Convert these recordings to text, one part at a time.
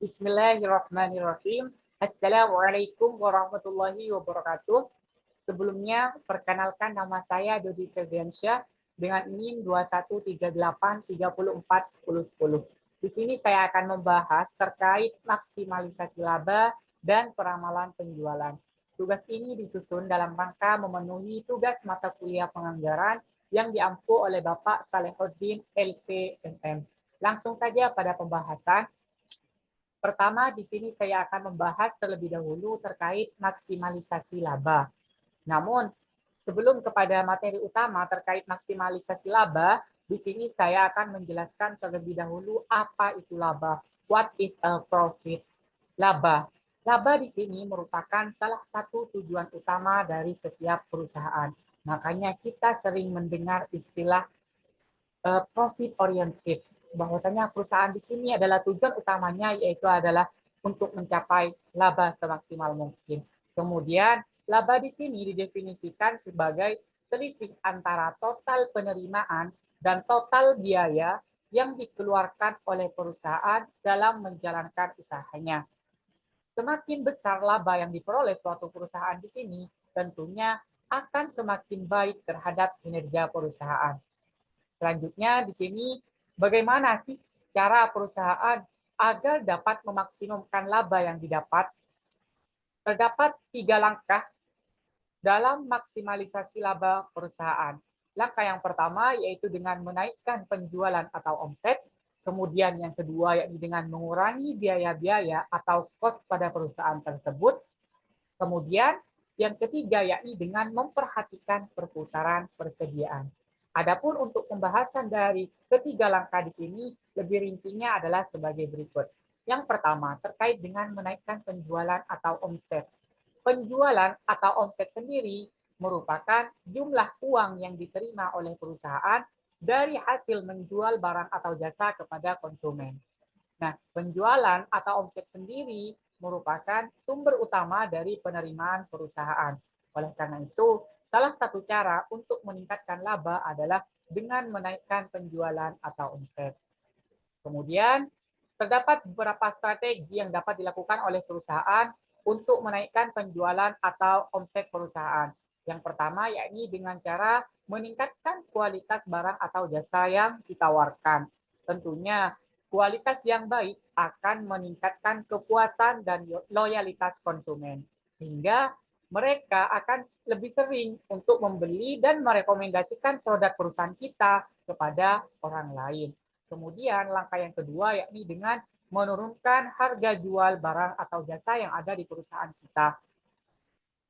Bismillahirrahmanirrahim. Assalamualaikum warahmatullahi wabarakatuh. Sebelumnya, perkenalkan nama saya Dodi Febriansyah dengan NIM 2138341010. Di sini saya akan membahas terkait maksimalisasi laba dan peramalan penjualan. Tugas ini disusun dalam rangka memenuhi tugas mata kuliah penganggaran yang diampu oleh Bapak Salehuddin LC.MM. Langsung saja pada pembahasan. Pertama, di sini saya akan membahas terlebih dahulu terkait maksimalisasi laba. Namun, sebelum kepada materi utama terkait maksimalisasi laba, di sini saya akan menjelaskan terlebih dahulu apa itu laba. What is a profit? Laba. Laba di sini merupakan salah satu tujuan utama dari setiap perusahaan. Makanya kita sering mendengar istilah profit oriented, bahwasanya perusahaan di sini adalah tujuan utamanya yaitu adalah untuk mencapai laba semaksimal mungkin. Kemudian laba di sini didefinisikan sebagai selisih antara total penerimaan dan total biaya yang dikeluarkan oleh perusahaan dalam menjalankan usahanya. Semakin besar laba yang diperoleh suatu perusahaan di sini, tentunya akan semakin baik terhadap kinerja perusahaan. Selanjutnya di sini bagaimana sih cara perusahaan agar dapat memaksimumkan laba yang didapat? Terdapat 3 langkah dalam maksimalisasi laba perusahaan. Langkah yang pertama yaitu dengan menaikkan penjualan atau omset. Kemudian yang kedua yakni dengan mengurangi biaya-biaya atau kos pada perusahaan tersebut. Kemudian yang ketiga yakni dengan memperhatikan perputaran persediaan. Adapun untuk pembahasan dari ketiga langkah di sini, lebih rincinya adalah sebagai berikut. Yang pertama, terkait dengan menaikkan penjualan atau omset. Penjualan atau omset sendiri merupakan jumlah uang yang diterima oleh perusahaan dari hasil menjual barang atau jasa kepada konsumen. Nah, penjualan atau omset sendiri merupakan sumber utama dari penerimaan perusahaan. Oleh karena itu, salah satu cara untuk meningkatkan laba adalah dengan menaikkan penjualan atau omset. Kemudian, terdapat beberapa strategi yang dapat dilakukan oleh perusahaan untuk menaikkan penjualan atau omset perusahaan. Yang pertama, yakni dengan cara meningkatkan kualitas barang atau jasa yang ditawarkan. Tentunya, kualitas yang baik akan meningkatkan kepuasan dan loyalitas konsumen. Sehingga mereka akan lebih sering untuk membeli dan merekomendasikan produk perusahaan kita kepada orang lain. Kemudian langkah yang kedua yakni dengan menurunkan harga jual barang atau jasa yang ada di perusahaan kita.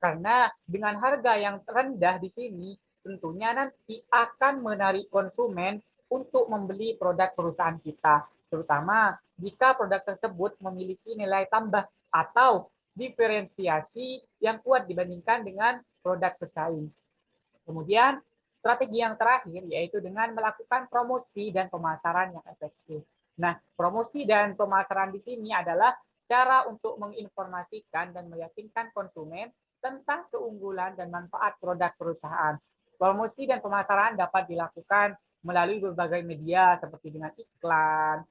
Karena dengan harga yang rendah di sini tentunya nanti akan menarik konsumen untuk membeli produk perusahaan kita, terutama jika produk tersebut memiliki nilai tambah atau diferensiasi yang kuat dibandingkan dengan produk pesaing. Kemudian strategi yang terakhir yaitu dengan melakukan promosi dan pemasaran yang efektif. Nah, promosi dan pemasaran di sini adalah cara untuk menginformasikan dan meyakinkan konsumen tentang keunggulan dan manfaat produk perusahaan. Promosi dan pemasaran dapat dilakukan melalui berbagai media seperti dengan iklan,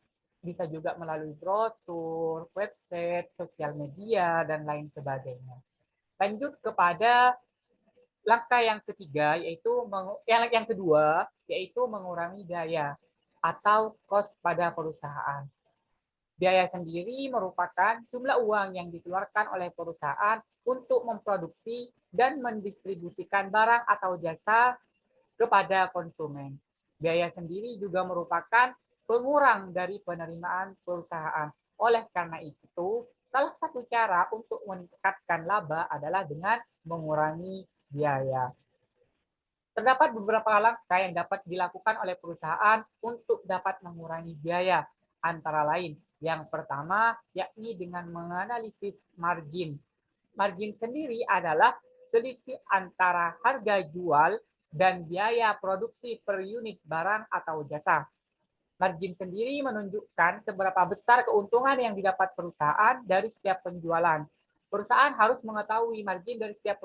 bisa juga melalui brosur, website, sosial media, dan lain sebagainya. Lanjut kepada langkah yang ketiga yaitu yang kedua yaitu mengurangi biaya atau kos pada perusahaan. Biaya sendiri merupakan jumlah uang yang dikeluarkan oleh perusahaan untuk memproduksi dan mendistribusikan barang atau jasa kepada konsumen. Biaya sendiri juga merupakan pengurang dari penerimaan perusahaan. Oleh karena itu, salah satu cara untuk meningkatkan laba adalah dengan mengurangi biaya. Terdapat beberapa langkah yang dapat dilakukan oleh perusahaan untuk dapat mengurangi biaya, antara lain yang pertama yakni dengan menganalisis margin. Margin sendiri adalah selisih antara harga jual dan biaya produksi per unit barang atau jasa. Margin sendiri menunjukkan seberapa besar keuntungan yang didapat perusahaan dari setiap penjualan. Perusahaan harus mengetahui margin dari setiap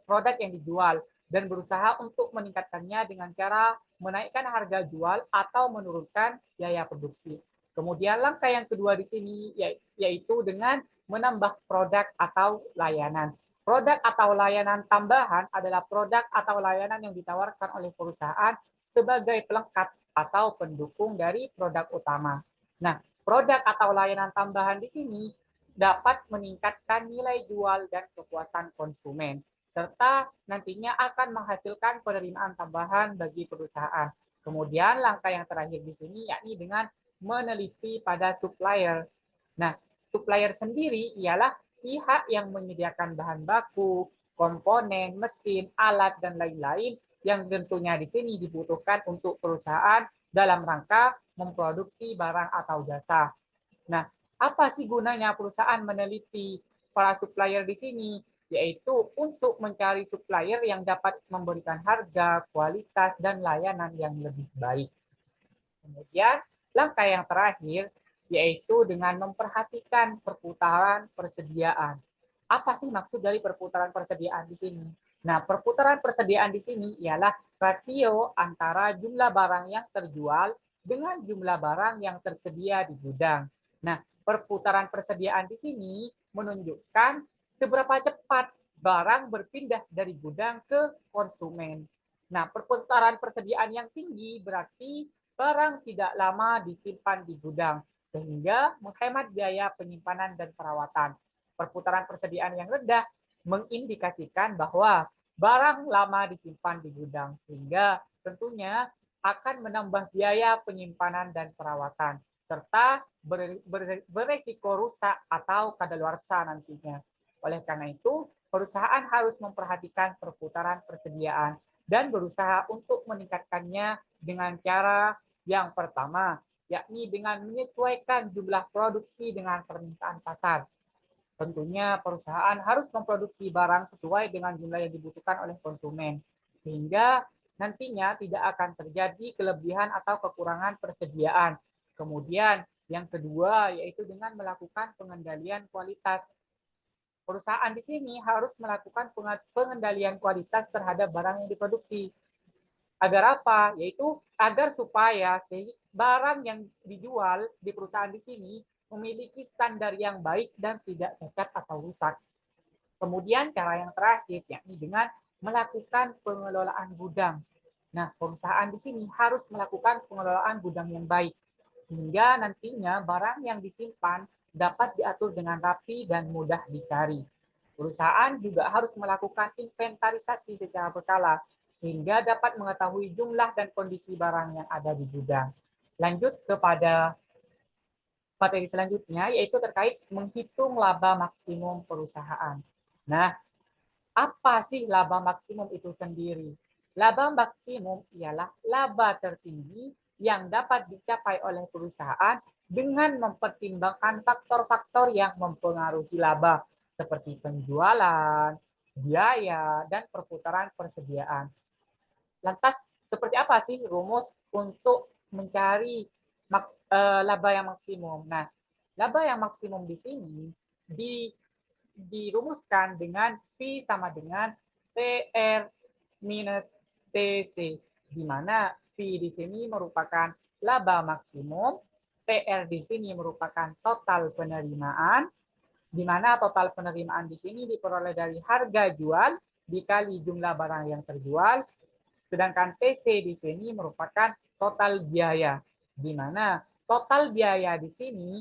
produk yang dijual dan berusaha untuk meningkatkannya dengan cara menaikkan harga jual atau menurunkan biaya produksi. Kemudian langkah yang kedua di sini yaitu dengan menambah produk atau layanan. Produk atau layanan tambahan adalah produk atau layanan yang ditawarkan oleh perusahaan sebagai pelengkap atau pendukung dari produk utama. Nah, produk atau layanan tambahan di sini dapat meningkatkan nilai jual dan kepuasan konsumen, serta nantinya akan menghasilkan penerimaan tambahan bagi perusahaan. Kemudian langkah yang terakhir di sini yakni dengan meneliti pada supplier. Nah, supplier sendiri ialah pihak yang menyediakan bahan baku, komponen, mesin, alat, dan lain-lain yang tentunya di sini dibutuhkan untuk perusahaan dalam rangka memproduksi barang atau jasa. Nah, apa sih gunanya perusahaan meneliti para supplier di sini? Yaitu untuk mencari supplier yang dapat memberikan harga, kualitas, dan layanan yang lebih baik. Kemudian, langkah yang terakhir yaitu dengan memperhatikan perputaran persediaan. Apa sih maksud dari perputaran persediaan di sini? Nah, perputaran persediaan di sini ialah rasio antara jumlah barang yang terjual dengan jumlah barang yang tersedia di gudang. Nah, perputaran persediaan di sini menunjukkan seberapa cepat barang berpindah dari gudang ke konsumen. Nah, perputaran persediaan yang tinggi berarti barang tidak lama disimpan di gudang, sehingga menghemat biaya penyimpanan dan perawatan. Perputaran persediaan yang rendah mengindikasikan bahwa barang lama disimpan di gudang, sehingga tentunya akan menambah biaya penyimpanan dan perawatan, serta beresiko rusak atau kadaluarsa nantinya. Oleh karena itu, perusahaan harus memperhatikan perputaran persediaan dan berusaha untuk meningkatkannya dengan cara yang pertama, yakni dengan menyesuaikan jumlah produksi dengan permintaan pasar. Tentunya perusahaan harus memproduksi barang sesuai dengan jumlah yang dibutuhkan oleh konsumen, sehingga nantinya tidak akan terjadi kelebihan atau kekurangan persediaan. Kemudian yang kedua yaitu dengan melakukan pengendalian kualitas. Perusahaan di sini harus melakukan pengendalian kualitas terhadap barang yang diproduksi. Agar apa? Yaitu agar supaya barang yang dijual di perusahaan di sini memiliki standar yang baik dan tidak cacat atau rusak. Kemudian cara yang terakhir yakni dengan melakukan pengelolaan gudang. Nah, perusahaan di sini harus melakukan pengelolaan gudang yang baik sehingga nantinya barang yang disimpan dapat diatur dengan rapi dan mudah dicari. Perusahaan juga harus melakukan inventarisasi secara berkala sehingga dapat mengetahui jumlah dan kondisi barang yang ada di gudang. Lanjut kepada materi selanjutnya, yaitu terkait menghitung laba maksimum perusahaan. Nah, apa sih laba maksimum itu sendiri? Laba maksimum ialah laba tertinggi yang dapat dicapai oleh perusahaan dengan mempertimbangkan faktor-faktor yang mempengaruhi laba, seperti penjualan, biaya, dan perputaran persediaan. Lantas, seperti apa sih rumus untuk mencari laba yang maksimum? Nah, laba yang maksimum di sini dirumuskan dengan P sama dengan TR minus TC, di mana P di sini merupakan laba maksimum, TR di sini merupakan total penerimaan, di mana total penerimaan di sini diperoleh dari harga jual dikali jumlah barang yang terjual, sedangkan TC di sini merupakan total biaya, di mana total biaya di sini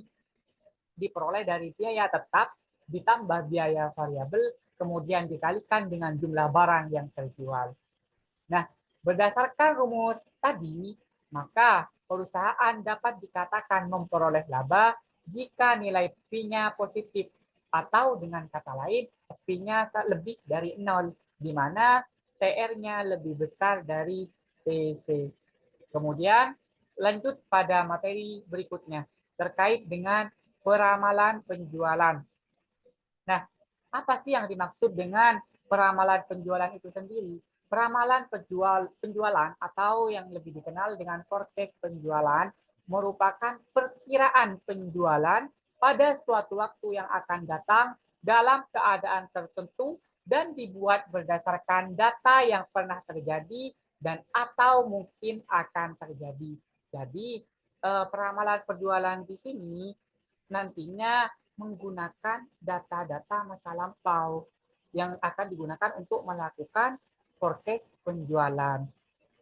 diperoleh dari biaya tetap ditambah biaya variabel, kemudian dikalikan dengan jumlah barang yang terjual. Nah, berdasarkan rumus tadi, maka perusahaan dapat dikatakan memperoleh laba jika nilai P-nya positif, atau dengan kata lain, P-nya lebih dari 0, di mana TR-nya lebih besar dari TC. Kemudian, lanjut pada materi berikutnya, terkait dengan peramalan penjualan. Nah, apa sih yang dimaksud dengan peramalan penjualan itu sendiri? Peramalan penjualan atau yang lebih dikenal dengan forecast penjualan merupakan perkiraan penjualan pada suatu waktu yang akan datang dalam keadaan tertentu dan dibuat berdasarkan data yang pernah terjadi dan atau mungkin akan terjadi. Jadi, peramalan penjualan di sini nantinya menggunakan data-data masa lampau yang akan digunakan untuk melakukan forecast penjualan.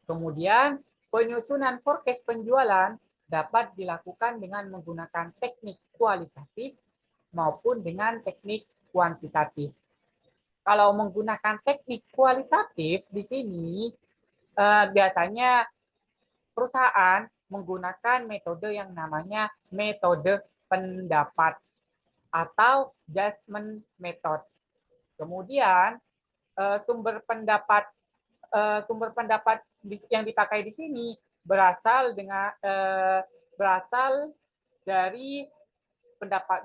Kemudian, penyusunan forecast penjualan dapat dilakukan dengan menggunakan teknik kualitatif maupun dengan teknik kuantitatif. Kalau menggunakan teknik kualitatif di sini biasanya perusahaan menggunakan metode yang namanya metode pendapat atau judgment method. Kemudian sumber pendapat yang dipakai di sini berasal dari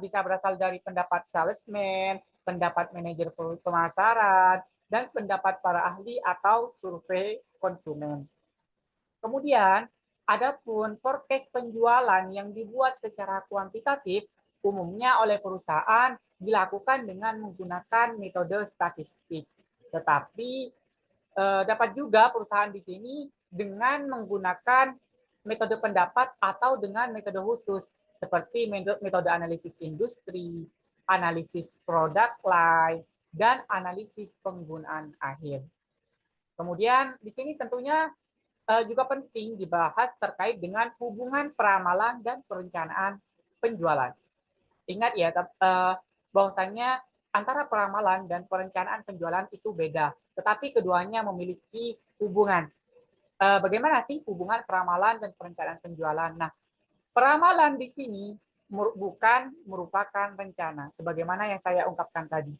bisa berasal dari pendapat salesman, pendapat manajer pemasaran, dan pendapat para ahli atau survei konsumen. Kemudian, adapun forecast penjualan yang dibuat secara kuantitatif umumnya oleh perusahaan dilakukan dengan menggunakan metode statistik. Tetapi dapat juga perusahaan di sini dengan menggunakan metode pendapat atau dengan metode khusus seperti metode analisis industri, analisis product line, dan analisis penggunaan akhir. Kemudian di sini tentunya juga penting dibahas terkait dengan hubungan peramalan dan perencanaan penjualan. Ingat ya, bahwasannya antara peramalan dan perencanaan penjualan itu beda, tetapi keduanya memiliki hubungan. Bagaimana sih hubungan peramalan dan perencanaan penjualan? Nah, peramalan di sini bukan merupakan rencana, sebagaimana yang saya ungkapkan tadi.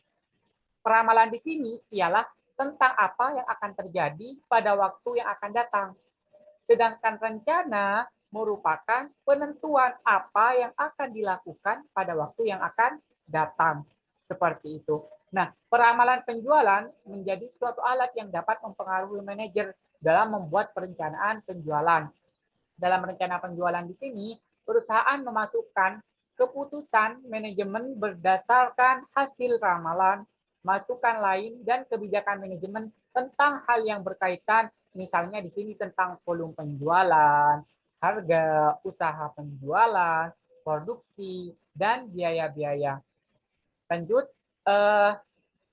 Peramalan di sini ialah tentang apa yang akan terjadi pada waktu yang akan datang. Sedangkan rencana merupakan penentuan apa yang akan dilakukan pada waktu yang akan datang. Seperti itu. Nah, peramalan penjualan menjadi suatu alat yang dapat mempengaruhi manajer dalam membuat perencanaan penjualan. Dalam rencana penjualan di sini, perusahaan memasukkan keputusan manajemen berdasarkan hasil ramalan, masukan lain, dan kebijakan manajemen tentang hal yang berkaitan, misalnya di sini tentang volume penjualan, harga, usaha penjualan, produksi, dan biaya-biaya. Lanjut,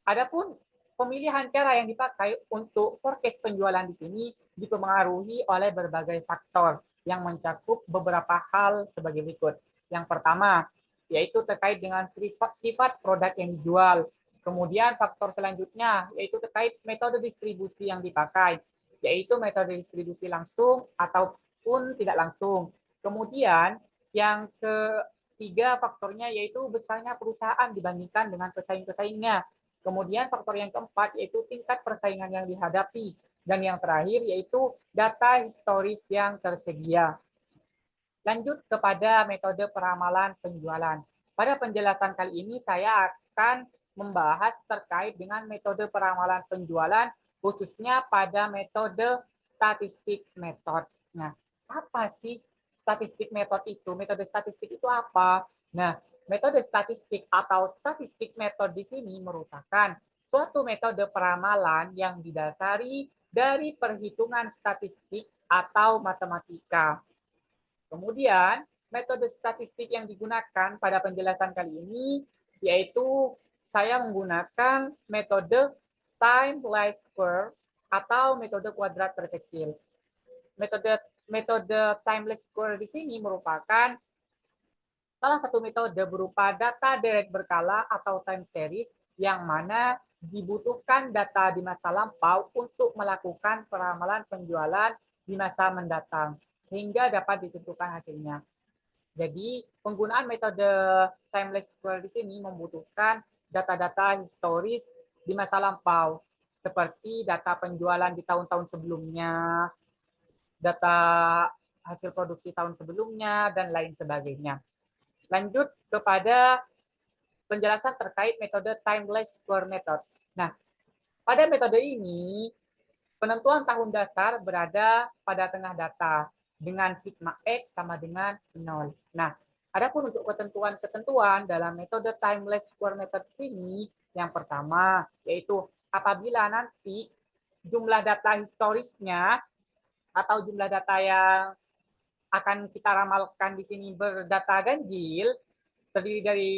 adapun pemilihan cara yang dipakai untuk forecast penjualan di sini dipengaruhi oleh berbagai faktor yang mencakup beberapa hal sebagai berikut. Yang pertama, yaitu terkait dengan sifat produk yang dijual. Kemudian faktor selanjutnya yaitu terkait metode distribusi yang dipakai, yaitu metode distribusi langsung ataupun tidak langsung. Kemudian yang ketiga faktornya yaitu besarnya perusahaan dibandingkan dengan pesaing-pesaingnya. Kemudian faktor yang keempat yaitu tingkat persaingan yang dihadapi. Dan yang terakhir yaitu data historis yang tersedia. Lanjut kepada metode peramalan penjualan. Pada penjelasan kali ini saya akan membahas terkait dengan metode peramalan penjualan khususnya pada metode statistik method. Nah, apa sih statistik method itu? Metode statistik itu apa? Nah, metode statistik atau statistik method di sini merupakan suatu metode peramalan yang didasari dari perhitungan statistik atau matematika. Kemudian, metode statistik yang digunakan pada penjelasan kali ini yaitu saya menggunakan metode time-least square atau metode kuadrat terkecil. Metode time-least square di sini merupakan salah satu metode berupa data direct berkala atau time series yang mana dibutuhkan data di masa lampau untuk melakukan peramalan penjualan di masa mendatang sehingga dapat ditentukan hasilnya. Jadi penggunaan metode timeless square di sini membutuhkan data-data historis di masa lampau seperti data penjualan di tahun-tahun sebelumnya, data hasil produksi tahun sebelumnya, dan lain sebagainya. Lanjut kepada penjelasan terkait metode timeless square method. Nah, pada metode ini, penentuan tahun dasar berada pada tengah data dengan sigma X sama dengan 0. Nah, adapun untuk ketentuan-ketentuan dalam metode timeless square method sini, yang pertama yaitu apabila nanti jumlah data historisnya atau jumlah data yang akan kita ramalkan di sini berdata ganjil, terdiri dari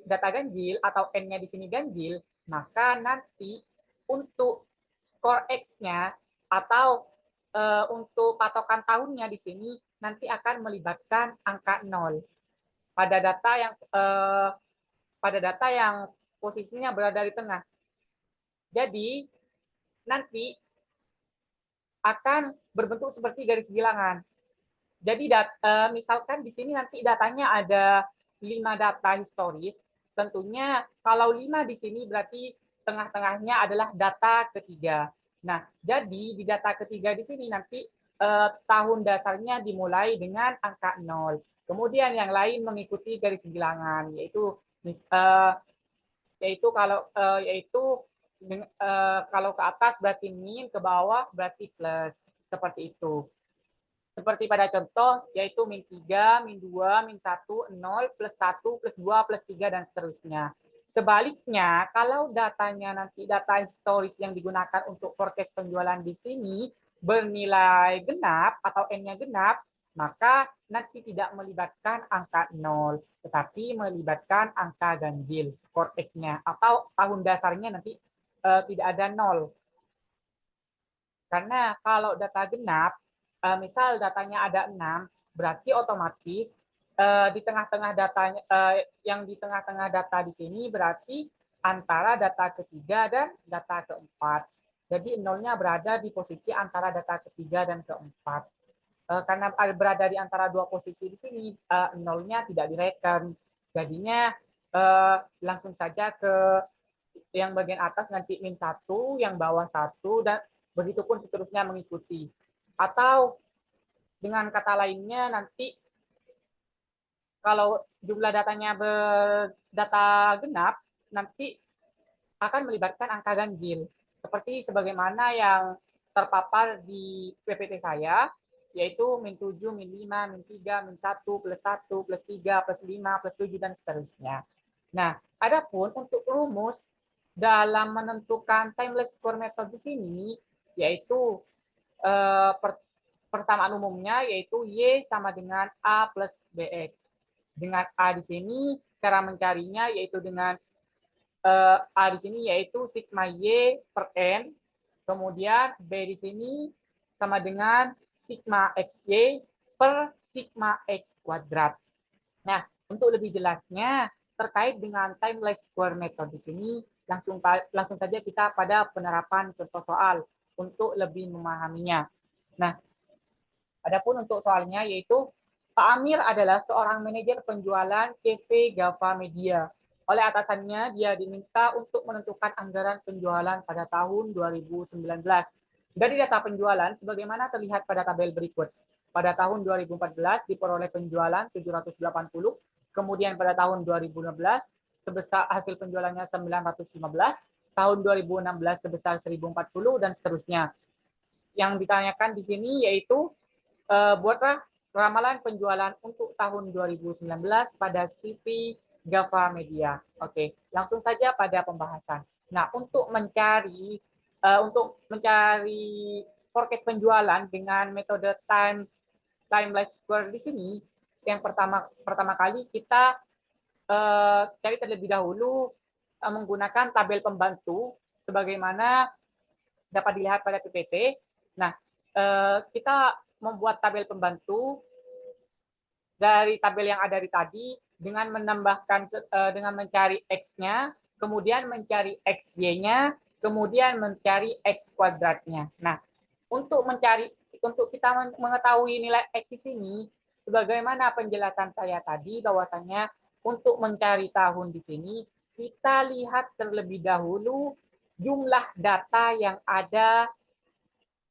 data ganjil atau N-nya di sini ganjil, maka nanti untuk skor X-nya atau untuk patokan tahunnya di sini nanti akan melibatkan angka 0 pada data yang posisinya berada di tengah. Jadi nanti akan berbentuk seperti garis bilangan. Jadi misalkan di sini nanti datanya ada 5 data historis, tentunya kalau 5 di sini berarti tengah-tengahnya adalah data ketiga. Nah, jadi di data ketiga di sini nanti tahun dasarnya dimulai dengan angka 0. Kemudian yang lain mengikuti garis bilangan, yaitu kalau ke atas berarti min, ke bawah berarti plus, seperti itu. Seperti pada contoh, yaitu min 3, min 2, min 1, 0, plus 1, plus 2, plus 3, dan seterusnya. Sebaliknya, kalau datanya nanti data historis yang digunakan untuk forecast penjualan di sini bernilai genap atau N-nya genap, maka nanti tidak melibatkan angka 0, tetapi melibatkan angka ganjil, skor X-nya, atau tahun dasarnya nanti tidak ada 0. Karena kalau data genap, misal datanya ada 6, berarti otomatis di tengah-tengah datanya yang di tengah-tengah data di sini berarti antara data ketiga dan data keempat. Jadi nolnya berada di posisi antara data ketiga dan keempat. Karena berada di antara dua posisi di sini, nolnya tidak direken. Jadinya langsung saja ke yang bagian atas nanti min 1, yang bawah 1, dan begitupun seterusnya mengikuti. Atau dengan kata lainnya nanti kalau jumlah datanya berdata genap, nanti akan melibatkan angka ganjil. Seperti sebagaimana yang terpapar di PPT saya, yaitu min 7, min 5, min 3, min 1, plus 1, plus 3, plus 5, plus 7, dan seterusnya. Nah, adapun untuk rumus dalam menentukan timeless score method di sini, yaitu persamaan umumnya yaitu Y sama dengan A plus BX. Dengan A di sini, cara mencarinya yaitu dengan A di sini yaitu sigma Y per N, kemudian B di sini sama dengan sigma XY per sigma X kuadrat. Nah, untuk lebih jelasnya terkait dengan timeless square method di sini, langsung saja kita pada penerapan contoh soal untuk lebih memahaminya. Nah, adapun untuk soalnya yaitu Pak Amir adalah seorang manajer penjualan CV Gava Media. Oleh atasannya, dia diminta untuk menentukan anggaran penjualan pada tahun 2019. Dari data penjualan, sebagaimana terlihat pada tabel berikut. Pada tahun 2014 diperoleh penjualan 780, kemudian pada tahun 2016 sebesar hasil penjualannya 915, tahun 2016 sebesar 1040, dan seterusnya. Yang ditanyakan di sini yaitu buatlah ramalan penjualan untuk tahun 2019 pada CV Gava Media. Oke, langsung saja pada pembahasan. Nah, untuk mencari forecast penjualan dengan metode timeless square di sini, yang pertama kali kita cari terlebih dahulu menggunakan tabel pembantu sebagaimana dapat dilihat pada PPT. Nah, kita membuat tabel pembantu dari tabel yang ada di tadi dengan menambahkan dengan mencari X-nya, kemudian mencari XY-nya, kemudian mencari X kuadratnya. Nah, untuk kita mengetahui nilai X di sini, sebagaimana penjelasan saya tadi bahwasanya untuk mencari tahun di sini, kita lihat terlebih dahulu jumlah data yang ada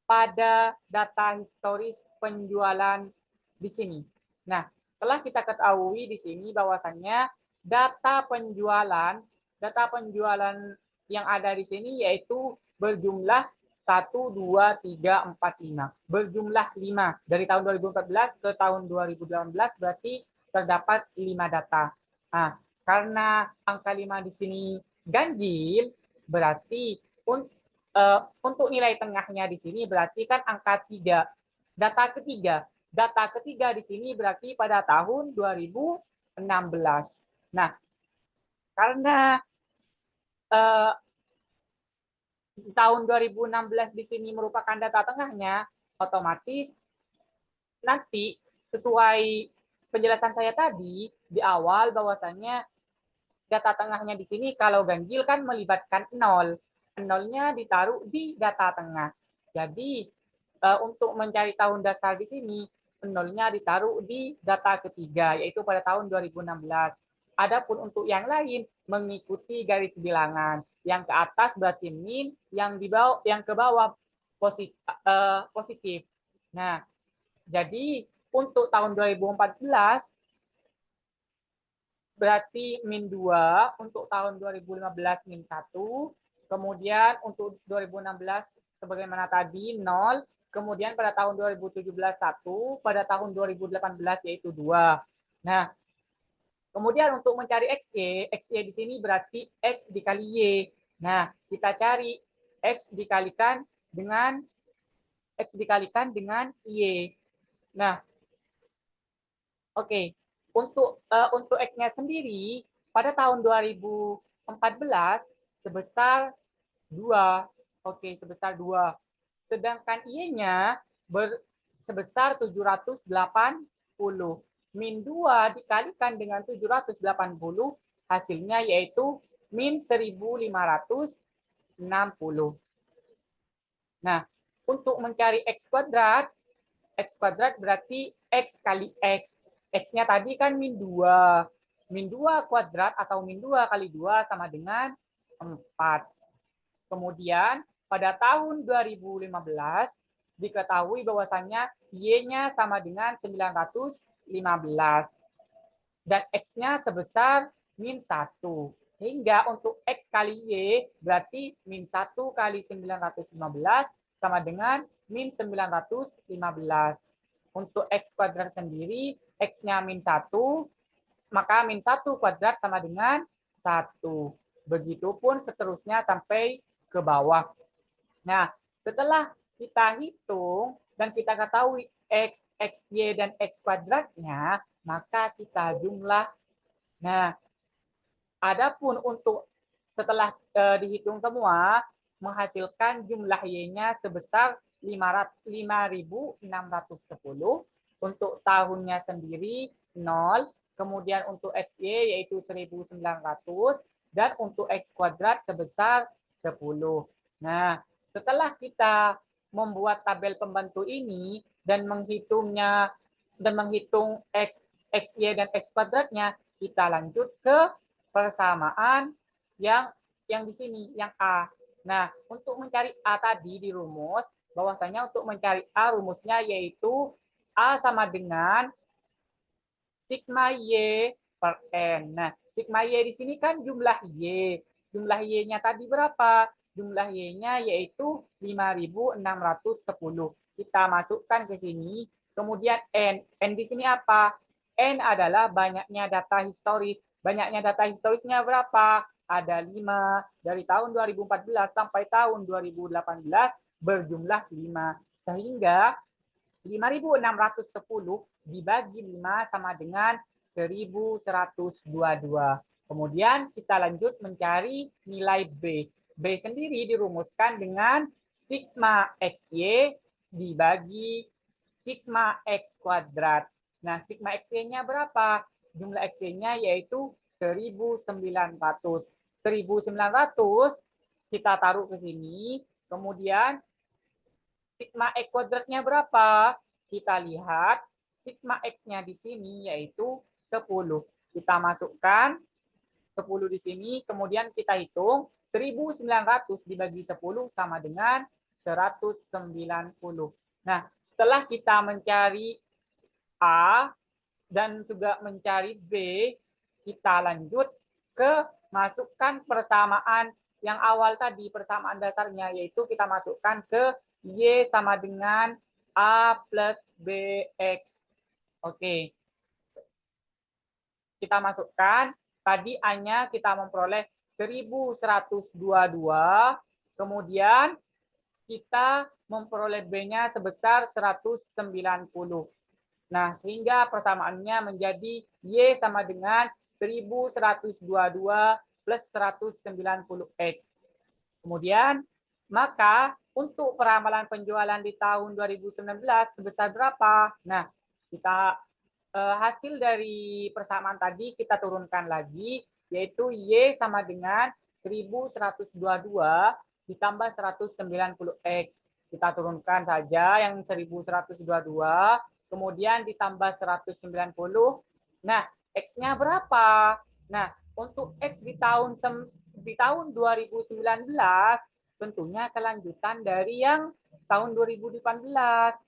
pada data historis penjualan di sini. Nah, telah kita ketahui di sini bahwasannya data penjualan yang ada di sini yaitu berjumlah 1, 2, 3, 4, 5. Berjumlah 5. Dari tahun 2014 ke tahun 2018 berarti terdapat 5 data. Nah, karena angka 5 di sini ganjil, berarti untuk nilai tengahnya di sini berarti kan angka 3. Data ketiga. data ketiga di sini berarti pada tahun 2016. Nah, karena tahun 2016 di sini merupakan data tengahnya, otomatis nanti sesuai penjelasan saya tadi di awal bahwasannya data tengahnya di sini kalau ganjil kan melibatkan nol. Nolnya ditaruh di data tengah. Jadi untuk mencari tahun dasar di sini, nolnya ditaruh di data ketiga, yaitu pada tahun 2016. Adapun untuk yang lain mengikuti garis bilangan. Yang ke atas berarti min, yang di bawah, yang ke bawah positif. Nah, jadi untuk tahun 2014 berarti min 2, untuk tahun 2015 min 1, kemudian untuk 2016 sebagaimana tadi 0, kemudian pada tahun 2017 1, pada tahun 2018 yaitu 2. Nah, kemudian untuk mencari XY di sini berarti X dikali Y. Nah, kita cari X dikalikan dengan Y. Nah, oke. Untuk X-nya sendiri pada tahun 2014 sebesar 2. Oke, sebesar 2. Sedangkan Y-nya sebesar 780. Min 2 dikalikan dengan 780 hasilnya yaitu min 1560. Nah, untuk mencari X kuadrat berarti X kali X. X-nya tadi kan min 2. Min 2 kuadrat atau min 2 kali 2 sama dengan 4. Kemudian pada tahun 2015 diketahui bahwasannya Y-nya sama dengan 915 dan X-nya sebesar min 1. Sehingga untuk X kali Y berarti min 1 kali 915 sama dengan min 915. Untuk X kuadrat sendiri, X-nya min 1, maka min 1 kuadrat sama dengan 1. Begitupun seterusnya sampai ke bawah. Nah, setelah kita hitung dan kita ketahui X, XY, dan X kuadratnya, maka kita jumlah. Nah, adapun untuk setelah dihitung semua, menghasilkan jumlah Y-nya sebesar 5.610, untuk tahunnya sendiri 0, kemudian untuk XY yaitu 1.900, dan untuk X kuadrat sebesar 10. Nah, setelah kita membuat tabel pembantu ini dan menghitung X, XY, dan X kuadratnya, kita lanjut ke persamaan yang di sini, yang A. Nah, untuk mencari A tadi di rumus, bahwasanya untuk mencari A rumusnya yaitu A sama dengan sigma Y per N. Nah, sigma Y di sini kan jumlah Y. Jumlah Y-nya tadi berapa? Jumlah Y-nya yaitu 5.610. Kita masukkan ke sini. Kemudian N. N di sini apa? N adalah banyaknya data historis. Banyaknya data historisnya berapa? Ada 5. Dari tahun 2014 sampai tahun 2018 berjumlah 5. Sehingga 5.610 dibagi 5 sama dengan 1.122. Kemudian kita lanjut mencari nilai B. B sendiri dirumuskan dengan sigma XY dibagi sigma X kuadrat. Nah, sigma XY-nya berapa? Jumlah XY-nya yaitu 1.900. 1.900 kita taruh ke sini. Kemudian sigma X kuadratnya berapa? Kita lihat sigma X-nya di sini yaitu 10. Kita masukkan 10 di sini, kemudian kita hitung 1.900 dibagi 10 sama dengan 190. Nah, setelah kita mencari A dan juga mencari B, kita lanjut ke masukkan persamaan yang awal tadi, persamaan dasarnya, yaitu kita masukkan ke Y sama dengan A plus BX. Oke. Kita masukkan, tadi A-nya kita memperoleh 1.122, kemudian kita memperoleh B-nya sebesar 190. Nah, sehingga persamaannya menjadi Y sama dengan 1122 plus 190X. Kemudian, maka untuk peramalan penjualan di tahun 2019 sebesar berapa? Nah, kita hasil dari persamaan tadi kita turunkan lagi, yaitu Y sama dengan 1122 ditambah 190X. Kita turunkan saja yang 1122, kemudian ditambah 190. Nah, X-nya berapa? Nah, untuk X di tahun 2019 tentunya kelanjutan dari yang tahun 2018.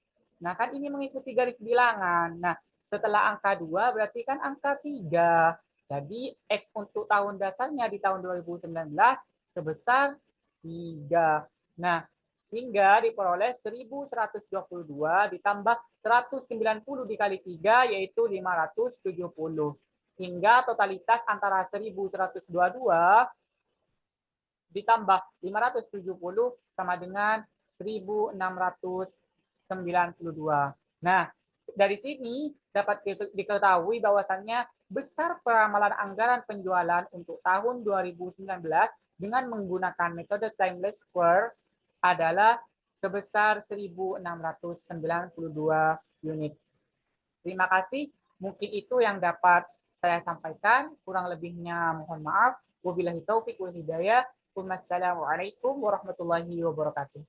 Nah, kan ini mengikuti garis bilangan. Nah, setelah angka 2 berarti kan angka 3. Jadi X untuk tahun dasarnya di tahun 2019 sebesar 3. Nah, sehingga diperoleh 1122 ditambah 190 dikali 3 yaitu 570. Hingga totalitas antara 1122 ditambah 570 sama dengan 1692. Nah, dari sini dapat diketahui bahwasannya besar peramalan anggaran penjualan untuk tahun 2019 dengan menggunakan metode timeless square adalah sebesar 1692 unit. Terima kasih. Mungkin itu yang dapat saya sampaikan. Kurang lebihnya mohon maaf. Wabillahi taufiq wal hidayah. Wassalamualaikum warahmatullahi wabarakatuh.